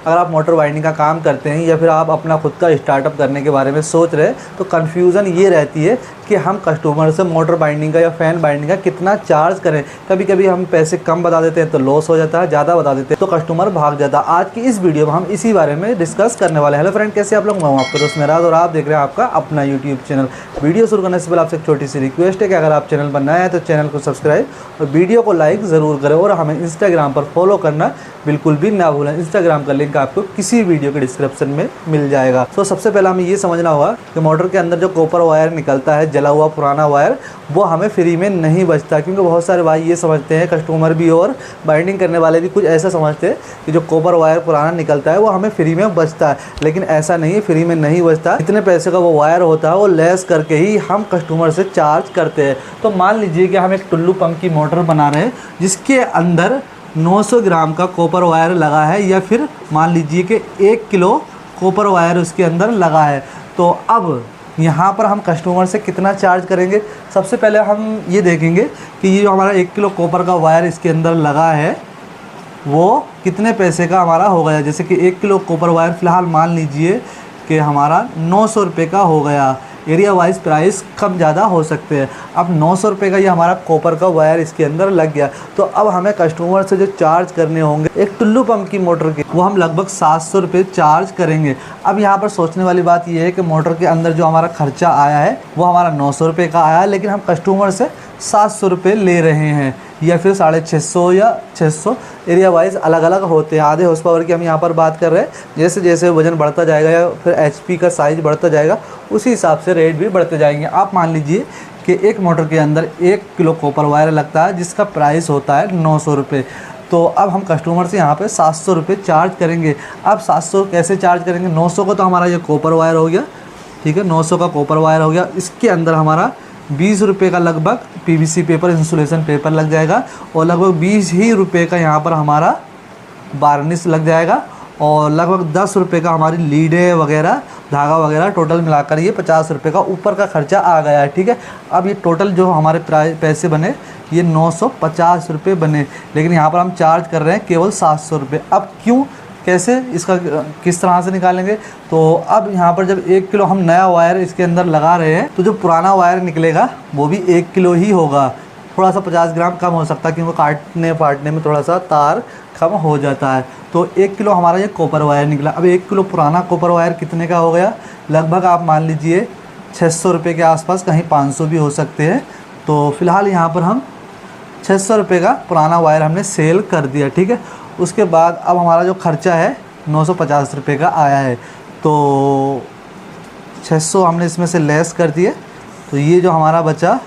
अगर आप motor winding का काम करते हैं या फिर आप अपना खुद का स्टार्टअप करने के बारे में सोच रहे हैं, तो कन्फ्यूज़न ये रहती है कि हम कस्टमर से मोटर बाइंडिंग का या फ़ैन बाइंडिंग का कितना चार्ज करें। कभी कभी हम पैसे कम बता देते हैं तो लॉस हो जाता है, ज़्यादा बता देते हैं तो कस्टमर भाग जाता है। आज की इस वीडियो में हम इसी बारे में डिस्कस करने वाले हैं। हेलो फ्रेंड, कैसे आप लोग? मैं आपका दोस्त मेराज और आप देख रहे हैं आपका अपना यूट्यूब चैनल। वीडियो शुरू करने से पहले आपसे एक छोटी सी रिक्वेस्ट है कि अगर आप चैनल पर नए हैं तो चैनल को सब्सक्राइब और वीडियो को लाइक ज़रूर करें और हमें इंस्टाग्राम पर फॉलो करना बिल्कुल भी ना भूलें। इंस्टाग्राम का लिंक आपको किसी वीडियो के डिस्क्रिप्शन में मिल जाएगा। तो सबसे पहले हमें ये समझना होगा कि मोटर के अंदर जो कॉपर वायर निकलता है, जला हुआ पुराना वायर, वो हमें फ्री में नहीं बचता। क्योंकि बहुत सारे भाई ये समझते हैं, कस्टमर भी और बाइंडिंग करने वाले भी कुछ ऐसा समझते हैं कि जो कॉपर वायर पुराना निकलता है वो हमें फ्री में बचता है, लेकिन ऐसा नहीं है, फ्री में नहीं बचता। इतने पैसे का वो वायर होता है वो लेस करके ही हम कस्टमर से चार्ज करते हैं। तो मान लीजिए कि हम एक टुल्लू पंप की मोटर बना रहे हैं जिसके अंदर 900 ग्राम का कॉपर वायर लगा है, या फिर मान लीजिए कि 1 किलो कॉपर वायर उसके अंदर लगा है। तो अब यहाँ पर हम कस्टमर से कितना चार्ज करेंगे? सबसे पहले हम ये देखेंगे कि ये जो हमारा 1 किलो कॉपर का वायर इसके अंदर लगा है वो कितने पैसे का हमारा हो गया। जैसे कि 1 किलो कॉपर वायर फ़िलहाल मान लीजिए कि हमारा 900 रुपये का हो गया। एरिया वाइज प्राइस कम ज़्यादा हो सकते हैं। अब 900 रुपये का ये हमारा कॉपर का वायर इसके अंदर लग गया। तो अब हमें कस्टमर से जो चार्ज करने होंगे एक टुल्लू पंप की मोटर के, वो हम लगभग 700 रुपये चार्ज करेंगे। अब यहाँ पर सोचने वाली बात ये है कि मोटर के अंदर जो हमारा खर्चा आया है वो हमारा 900 रुपये का आया है, लेकिन हम कस्टमर से 700 रुपये ले रहे हैं या फिर 650 या 600, एरिया वाइज अलग अलग होते हैं। आधे हॉर्स पावर की हम यहाँ पर बात कर रहे हैं। जैसे जैसे वजन बढ़ता जाएगा या फिर HP का साइज़ बढ़ता जाएगा उसी हिसाब से रेट भी बढ़ते जाएंगे। आप मान लीजिए कि एक मोटर के अंदर 1 किलो कॉपर वायर लगता है जिसका प्राइस होता है 900 रुपये। तो अब हम कस्टमर से यहाँ पे 700 रुपये चार्ज करेंगे। अब 700 कैसे चार्ज करेंगे? 900 का तो हमारा ये कॉपर वायर हो गया, ठीक है, 900 का कॉपर वायर हो गया। इसके अंदर हमारा 20 रुपये का लगभग PVC पेपर, इंसुलेशन पेपर लग जाएगा और लगभग 20 ही रुपये का यहाँ पर हमारा वार्निश लग जाएगा और लगभग 10 रुपये का हमारी लीडें वगैरह, धागा वगैरह, टोटल मिलाकर ये 50 रुपये का ऊपर का खर्चा आ गया है, ठीक है। अब ये टोटल जो हमारे पैसे बने ये 950 रुपये बने, लेकिन यहाँ पर हम चार्ज कर रहे हैं केवल 700 रुपये। अब क्यों, कैसे, इसका किस तरह से निकालेंगे? तो अब यहाँ पर जब 1 किलो हम नया वायर इसके अंदर लगा रहे हैं तो जो पुराना वायर निकलेगा वो भी 1 किलो ही होगा। थोड़ा सा 50 ग्राम कम हो सकता है क्योंकि काटने फाटने में थोड़ा सा तार कम हो जाता है। तो 1 किलो हमारा ये कॉपर वायर निकला। अब 1 किलो पुराना कॉपर वायर कितने का हो गया? लगभग आप मान लीजिए 600 रुपये के आसपास, कहीं 500 भी हो सकते हैं। तो फ़िलहाल यहाँ पर हम 600 रुपये का पुराना वायर हमने सेल कर दिया, ठीक है। उसके बाद अब हमारा जो खर्चा है 950 रुपये का आया है, तो 600 हमने इसमें से लेस कर दिए, तो ये जो हमारा बचा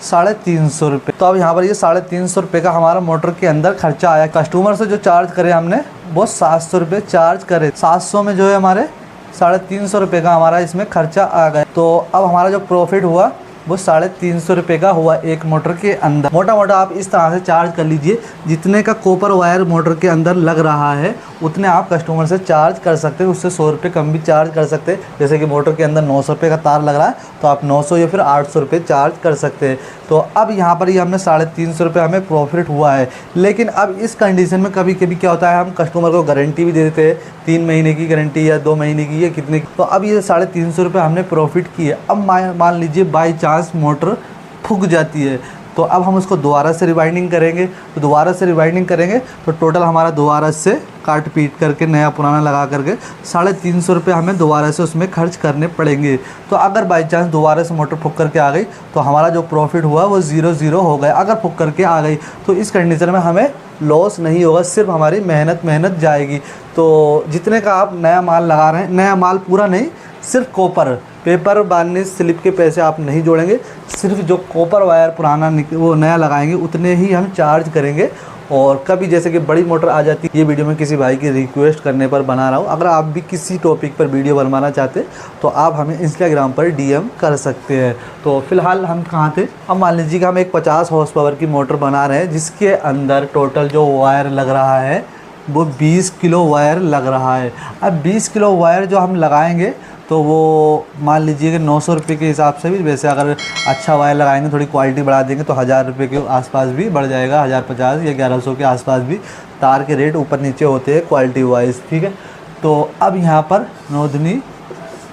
350 रुपये। तो अब यहाँ पर ये 350 रुपये का हमारा मोटर के अंदर खर्चा आया। कस्टमर से जो चार्ज करे हमने वो 700 रुपये चार्ज करे। 700 में जो है हमारे 350 रुपये का हमारा इसमें खर्चा आ गया। तो अब हमारा जो प्रॉफिट हुआ वो 350 रुपये का हुआ एक मोटर के अंदर। मोटा मोटा आप इस तरह से चार्ज कर लीजिए, जितने का कॉपर वायर मोटर के अंदर लग रहा है उतने आप कस्टमर से चार्ज कर सकते हैं। उससे 100 रुपये कम भी चार्ज कर सकते हैं। जैसे कि मोटर के अंदर 900 रुपये का तार लग रहा है तो आप 900 या फिर 800 रुपये चार्ज कर सकते हैं। तो अब यहाँ पर ये हमने 350 रुपये हमें प्रॉफिट हुआ है। लेकिन अब इस कंडीशन में कभी कभी क्या होता है, हम कस्टमर को गारंटी भी दे देते हैं, 3 महीने की गारंटी या 2 महीने की या कितने की। तो अब ये 350 रुपये हमने प्रॉफिट किए। अब मान लीजिए बाई चांस मोटर फूक जाती है तो अब हम उसको दोबारा से रिवाइंडिंग करेंगे। तो दोबारा से रिवाइंडिंग करेंगे तो टोटल हमारा दोबारा से काट पीट करके नया पुराना लगा करके 350 रुपये हमें दोबारा से उसमें खर्च करने पड़ेंगे। तो अगर बाई चांस दोबारा से मोटर फूक करके आ गई तो हमारा जो प्रॉफिट हुआ वो 0 हो गया। अगर फूक करके आ गई तो इस कंडीशन में हमें लॉस नहीं होगा, सिर्फ हमारी मेहनत जाएगी। तो जितने का आप नया माल लगा रहे हैं, नया माल पूरा नहीं, सिर्फ कॉपर, पेपर, वार्निश, स्लिप के पैसे आप नहीं जोड़ेंगे, सिर्फ जो कॉपर वायर पुराना वो नया लगाएंगे उतने ही हम चार्ज करेंगे। और कभी जैसे कि बड़ी मोटर आ जाती है, ये वीडियो मैं किसी भाई की रिक्वेस्ट करने पर बना रहा हूँ। अगर आप भी किसी टॉपिक पर वीडियो बनवाना चाहते तो आप हमें इंस्टाग्राम पर DM कर सकते हैं। तो फिलहाल हम कहाँ थे? अब मान लीजिए कि हम एक 50 हॉर्स पावर की मोटर बना रहे हैं जिसके अंदर टोटल जो वायर लग रहा है वो 20 किलो वायर लग रहा है। अब 20 किलो वायर जो हम लगाएंगे तो वो मान लीजिए कि 900 रुपये के हिसाब से भी, वैसे अगर अच्छा वायर लगाएंगे, थोड़ी क्वालिटी बढ़ा देंगे तो 1000 रुपये के आसपास भी बढ़ जाएगा, 1050 या 1100 के आसपास भी। तार के रेट ऊपर नीचे होते हैं क्वालिटी वाइज, ठीक है। तो अब यहाँ पर नोंदनी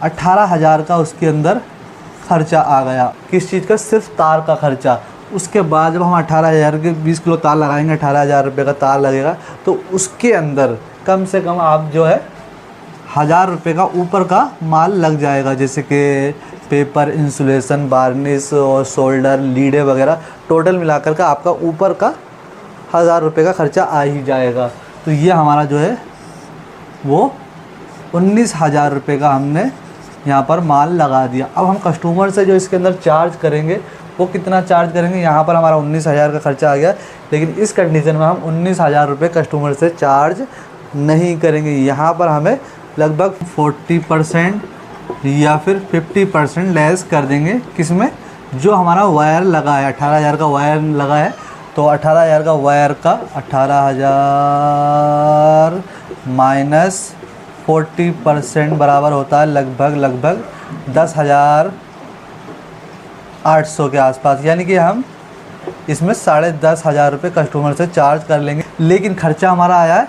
18,000 का उसके अंदर खर्चा आ गया। किस चीज़ का? सिर्फ तार का खर्चा। उसके बाद जब हम 18,000 के 20 किलो तार लगाएंगे, 18,000 रुपये का तार लगेगा, तो उसके अंदर कम से कम आप जो है 1,000 रुपये का ऊपर का माल लग जाएगा, जैसे कि पेपर, इंसुलेशन, वार्निश और शोल्डर, लीडे वगैरह। टोटल मिलाकर का आपका ऊपर का 1,000 रुपये का खर्चा आ ही जाएगा। तो ये हमारा जो है वो 19,000 रुपये का हमने यहाँ पर माल लगा दिया। अब हम कस्टमर से जो इसके अंदर चार्ज करेंगे वो कितना चार्ज करेंगे? यहाँ पर हमारा 19,000 का खर्चा आ गया, लेकिन इस कंडीशन में हम 19,000 रुपये कस्टमर से चार्ज नहीं करेंगे। यहाँ पर हमें लगभग 40% या फिर 50% लेस कर देंगे। किसमें? जो हमारा वायर लगा है, 18,000 का वायर लगा है, तो 18,000 का वायर का 18,000 माइनस 40% बराबर होता है लगभग 10,800 के आसपास। यानी कि हम इसमें 10,500 रुपये कस्टमर से चार्ज कर लेंगे, लेकिन खर्चा हमारा आया है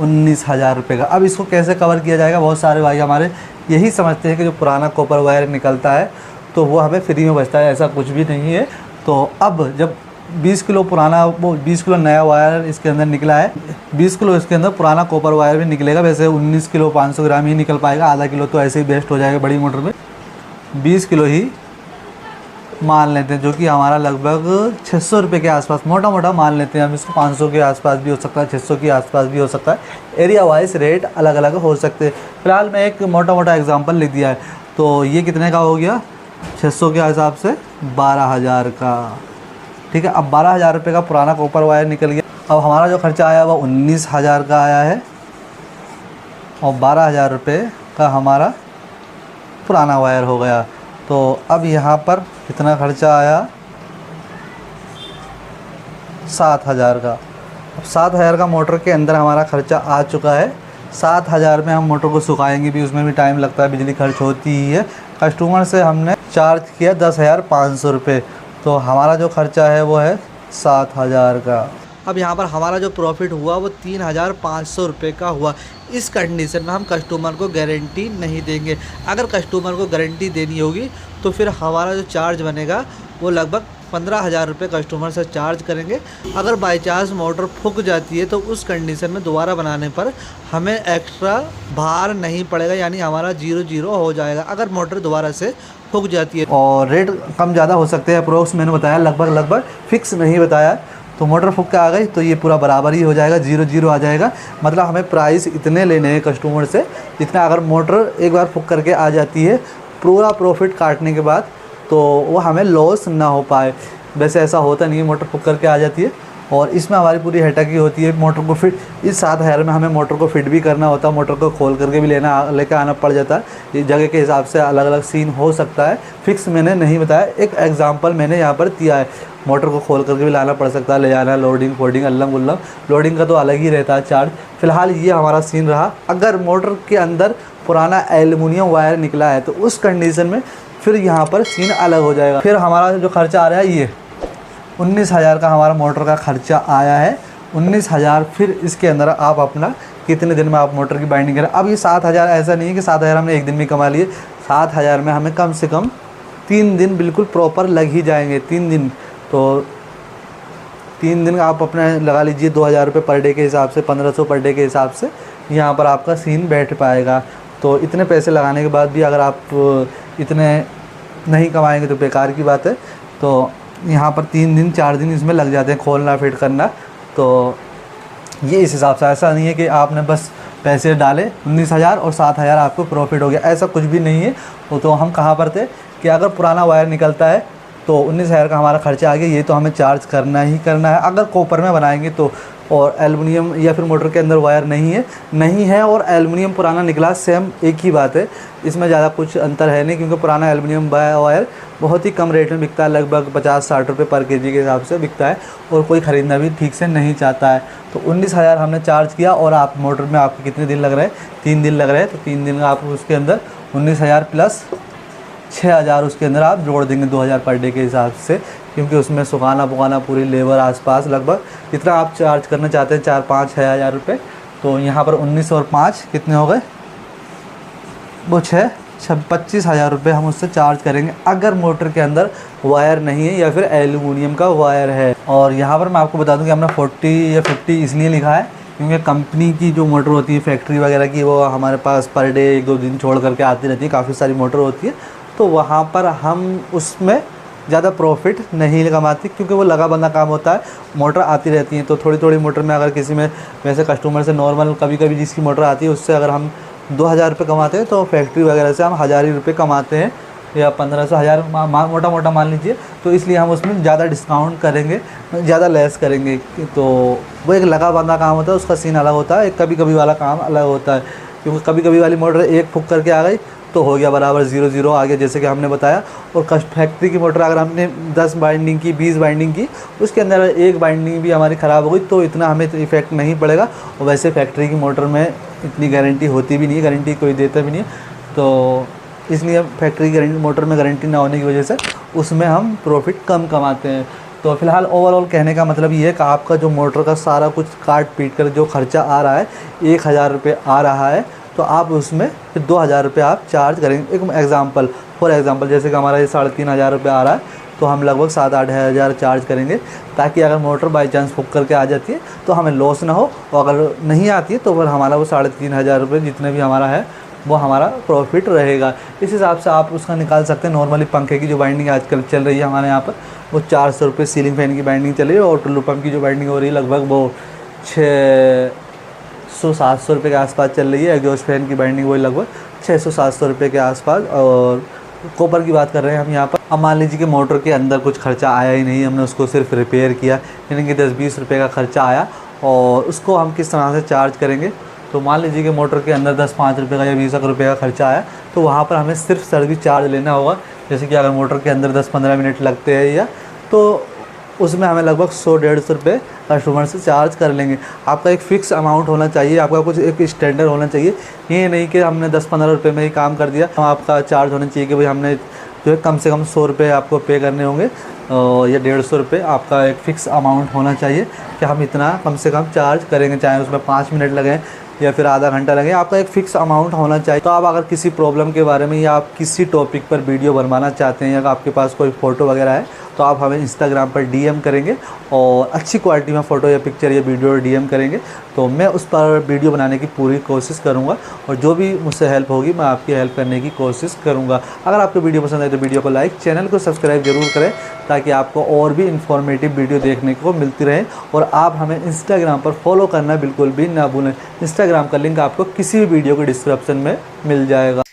19,000 रुपये का। अब इसको कैसे कवर किया जाएगा? बहुत सारे भाई हमारे यही समझते हैं कि जो पुराना कॉपर वायर निकलता है तो वो हमें फ्री में बचता है। ऐसा कुछ भी नहीं है। तो अब जब 20 किलो पुराना, वो 20 किलो नया वायर इसके अंदर निकला है, 20 किलो इसके अंदर पुराना कॉपर वायर भी निकलेगा। वैसे 19 किलो 500 ग्राम ही निकल पाएगा, आधा किलो तो ऐसे ही वेस्ट हो जाएगा बड़ी मोटर में। 20 किलो ही मान लेते हैं, जो कि हमारा लगभग 600 रुपये के आसपास मोटा मान लेते हैं हम इसको। 500 के आसपास भी हो सकता है, 600 के आसपास भी हो सकता है। एरिया वाइज रेट अलग अलग हो सकते हैं। फिलहाल मैं एक मोटा एग्जांपल लिख दिया है। तो ये कितने का हो गया? 600 के हिसाब से 12,000 का, ठीक है। अब 12,000 रुपये का पुराना कॉपर वायर निकल गया। अब हमारा जो खर्चा आया वो 19,000 का आया है, और 12,000 रुपये का हमारा पुराना वायर हो गया। तो अब यहाँ पर कितना खर्चा आया? 7,000 का। अब 7,000 का मोटर के अंदर हमारा खर्चा आ चुका है। 7,000 में हम मोटर को सुखाएंगे भी, उसमें भी टाइम लगता है, बिजली खर्च होती ही है। कस्टमर से हमने चार्ज किया 10,500 रुपये, तो हमारा जो खर्चा है वो है 7,000 का। अब यहाँ पर हमारा जो प्रॉफिट हुआ वो 3,500 रुपये का हुआ। इस कंडीशन में हम कस्टमर को गारंटी नहीं देंगे। अगर कस्टमर को गारंटी देनी होगी तो फिर हमारा जो चार्ज बनेगा वो लगभग 15,000 रुपये कस्टमर से चार्ज करेंगे। अगर बाई चांस मोटर फूक जाती है तो उस कंडीशन में दोबारा बनाने पर हमें एक्स्ट्रा भार नहीं पड़ेगा, यानी हमारा 0 हो जाएगा अगर मोटर दोबारा से फूक जाती है। और रेट कम ज़्यादा हो सकते हैं, अप्रोक्स मैंने बताया, लगभग फिक्स नहीं बताया। तो मोटर फूक के आ गई तो ये पूरा बराबर ही हो जाएगा, 0 आ जाएगा। मतलब हमें प्राइस इतने लेने हैं कस्टमर से जितना अगर मोटर एक बार फूक करके आ जाती है, पूरा प्रॉफिट काटने के बाद, तो वो हमें लॉस ना हो पाए। वैसे ऐसा होता नहीं है, मोटर फूक करके आ जाती है और इसमें हमारी पूरी हेटक ही होती है मोटर को फिट। इस 7,000 में हमें मोटर को फिट भी करना होता है, मोटर को खोल करके भी लेकर आना पड़ जाता है। ये जगह के हिसाब से अलग अलग सीन हो सकता है, फिक्स मैंने नहीं बताया, एक एग्जांपल मैंने यहाँ पर दिया है। मोटर को खोल करके भी लाना पड़ सकता है, ले जाना, लोडिंग फोडिंग अल्लम गुल्लम, लोडिंग का तो अलग ही रहता है चार्ज। फिलहाल ये हमारा सीन रहा। अगर मोटर के अंदर पुराना एल्युमिनियम वायर निकला है तो उस कंडीशन में फिर यहाँ पर सीन अलग हो जाएगा। फिर हमारा जो खर्चा आ रहा है ये 19,000 का हमारा मोटर का खर्चा आया है। 19,000 फिर इसके अंदर आप अपना कितने दिन में आप मोटर की बाइंडिंग करें। अब ये 7,000 ऐसा नहीं है कि 7,000 हमने एक दिन में कमा लिए। 7,000 में हमें कम से कम 3 दिन बिल्कुल प्रॉपर लग ही जाएंगे। 3 दिन, तो 3 दिन आप अपना लगा लीजिए 2,000 रुपये पर डे के हिसाब से, 1,500 पर डे के हिसाब से यहाँ पर आपका सीन बैठ पाएगा। तो इतने पैसे लगाने के बाद भी अगर आप इतने नहीं कमाएंगे तो बेकार की बात है। तो यहाँ पर 3 दिन 4 दिन इसमें लग जाते हैं खोलना फिट करना। तो ये इस हिसाब से, ऐसा नहीं है कि आपने बस पैसे डाले 19,000 और 7,000 आपको प्रॉफिट हो गया, ऐसा कुछ भी नहीं है। वो तो हम कहाँ पर थे कि अगर पुराना वायर निकलता है तो 19,000 का हमारा खर्चा आ गया, ये तो हमें चार्ज करना ही करना है। अगर कॉपर में बनाएंगे तो, और एल्युमिनियम या फिर मोटर के अंदर वायर नहीं है और एल्युमिनियम पुराना निकला, सेम एक ही बात है, इसमें ज़्यादा कुछ अंतर है नहीं। क्योंकि पुराना एल्युमिनियम वायर बहुत ही कम रेट में बिकता है, लगभग 50-60 रुपये पर केजी के हिसाब से बिकता है और कोई ख़रीदना भी ठीक से नहीं चाहता है। तो 19,000 हमने चार्ज किया और आप मोटर में आपके कितने दिन लग रहे हैं? 3 दिन लग रहे हैं। तो 3 दिन आप उसके अंदर 19,000 प्लस 6,000 उसके अंदर आप जोड़ देंगे 2,000 पर डे के हिसाब से, क्योंकि उसमें सुखाना पुखाना पूरी लेबर आसपास लगभग जितना आप चार्ज करना चाहते हैं 4-5-6 हज़ार रुपये। तो यहाँ पर 19 और 5 कितने हो गए, वो 25,000 रुपये हम उससे चार्ज करेंगे अगर मोटर के अंदर वायर नहीं है या फिर एल्यूमिनियम का वायर है। और यहाँ पर मैं आपको बता दूँ कि हमने 40 या 50 इसलिए लिखा है क्योंकि कंपनी की जो मोटर होती है फैक्ट्री वगैरह की, वो हमारे पास पर डे 1-2 दिन छोड़ करके आती रहती है, काफ़ी सारी मोटर होती है। तो वहाँ पर हम उसमें ज़्यादा प्रॉफिट नहीं कमाती क्योंकि वो लगा बंदा काम होता है, मोटर आती रहती है। तो थोड़ी थोड़ी मोटर में अगर किसी में वैसे कस्टमर से नॉर्मल कभी कभी जिसकी मोटर आती है उससे अगर हम 2,000 रुपये कमाते हैं तो फैक्ट्री वगैरह से हम 1,000 ही रुपये कमाते हैं या 1500-1000 मोटा मोटा मान लीजिए। तो इसलिए हम उसमें ज़्यादा डिस्काउंट करेंगे, ज़्यादा लेस करेंगे। तो वो एक लगा बंदा काम होता है, उसका सीन अलग होता है, एक कभी कभी वाला काम अलग होता है। क्योंकि कभी कभी वाली मोटर एक फुक करके आ गई तो हो गया बराबर 0-0 आ गया, जैसे कि हमने बताया। और फैक्ट्री की मोटर अगर हमने 10 बाइंडिंग की, 20 बाइंडिंग की, उसके अंदर एक बाइंडिंग भी हमारी ख़राब हो गई तो इतना हमें इफ़ेक्ट नहीं पड़ेगा। और वैसे फैक्ट्री की मोटर में इतनी गारंटी होती भी नहीं है, गारंटी कोई देता भी नहीं है। तो इसलिए फैक्ट्री की मोटर में गारंटी ना होने की वजह से उसमें हम प्रॉफिट कम कमाते हैं। तो फ़िलहाल ओवरऑल कहने का मतलब ये है कि आपका जो मोटर का सारा कुछ काट पीट कर जो खर्चा आ रहा है 1,000 रुपये आ रहा है, तो आप उसमें फिर 2,000 रुपये आप चार्ज करेंगे। एक एग्ज़ाम्पल फॉर एग्ज़ाम्पल जैसे कि हमारा ये 3,500 रुपये आ रहा है तो हम लगभग 7-8 हज़ार चार्ज करेंगे, ताकि अगर मोटर बाई चांस फुक करके आ जाती है तो हमें लॉस ना हो। और अगर नहीं आती है तो फिर हमारा वो 3,500 रुपये जितने भी हमारा है वो हमारा प्रॉफिट रहेगा। इस हिसाब से आप उसका निकाल सकते हैं। नॉर्मली पंखे की जो बाइंडिंग आजकल चल रही है हमारे यहाँ पर वो 400 रुपये सीलिंग फैन की बाइंडिंग चल रही है, और टुल्लू पंप की जो बाइंडिंग हो रही है लगभग वो 600-700 रुपये के आसपास चल रही है। एग्जॉस्ट फैन की बाइंडिंग वही लगभग 600-700 रुपये के आसपास। और कॉपर की बात कर रहे हैं हम यहाँ पर। अब मान लीजिए कि मोटर के अंदर कुछ खर्चा आया ही नहीं, हमने उसको सिर्फ रिपेयर किया, यानी कि 10-20 रुपये का खर्चा आया, और उसको हम किस तरह से चार्ज करेंगे। तो मान लीजिए कि मोटर के अंदर 10-5 रुपये का या 20 रुपये का खर्चा आया, तो वहाँ पर हमें सिर्फ सर्विस चार्ज लेना होगा। जैसे कि अगर मोटर के अंदर 10-15 मिनट लगते हैं या तो उसमें हमें लगभग 100-150 रुपये कस्टमर से चार्ज कर लेंगे। आपका एक फ़िक्स अमाउंट होना चाहिए, आपका कुछ एक स्टैंडर्ड होना चाहिए। ये नहीं कि हमने 10-15 रुपये में ही काम कर दिया। आपका चार्ज होना चाहिए कि भाई हमने जो है कम से कम 100 रुपये आपको पे करने होंगे या 150 रुपये। आपका एक फ़िक्स अमाउंट होना चाहिए कि हम इतना कम से कम चार्ज करेंगे, चाहे उसमें 5 मिनट लगें या फिर आधा घंटा लगे, आपका एक फ़िक्स अमाउंट होना चाहिए। तो आप अगर किसी प्रॉब्लम के बारे में या आप किसी टॉपिक पर वीडियो बनवाना चाहते हैं या आपके पास कोई फ़ोटो वगैरह है तो आप हमें इंस्टाग्राम पर डीएम करेंगे, और अच्छी क्वालिटी में फ़ोटो या पिक्चर या वीडियो डीएम करेंगे तो मैं उस पर वीडियो बनाने की पूरी कोशिश करूँगा, और जो भी मुझसे हेल्प होगी मैं आपकी हेल्प करने की कोशिश करूँगा। अगर आपको वीडियो पसंद आए तो वीडियो को लाइक, चैनल को सब्सक्राइब जरूर करें, ताकि आपको और भी इन्फॉर्मेटिव वीडियो देखने को मिलती रहे। और आप हमें इंस्टाग्राम पर फॉलो करना बिल्कुल भी ना भूलें। इंस्टाग्राम का लिंक आपको किसी भी वीडियो के डिस्क्रिप्शन में मिल जाएगा।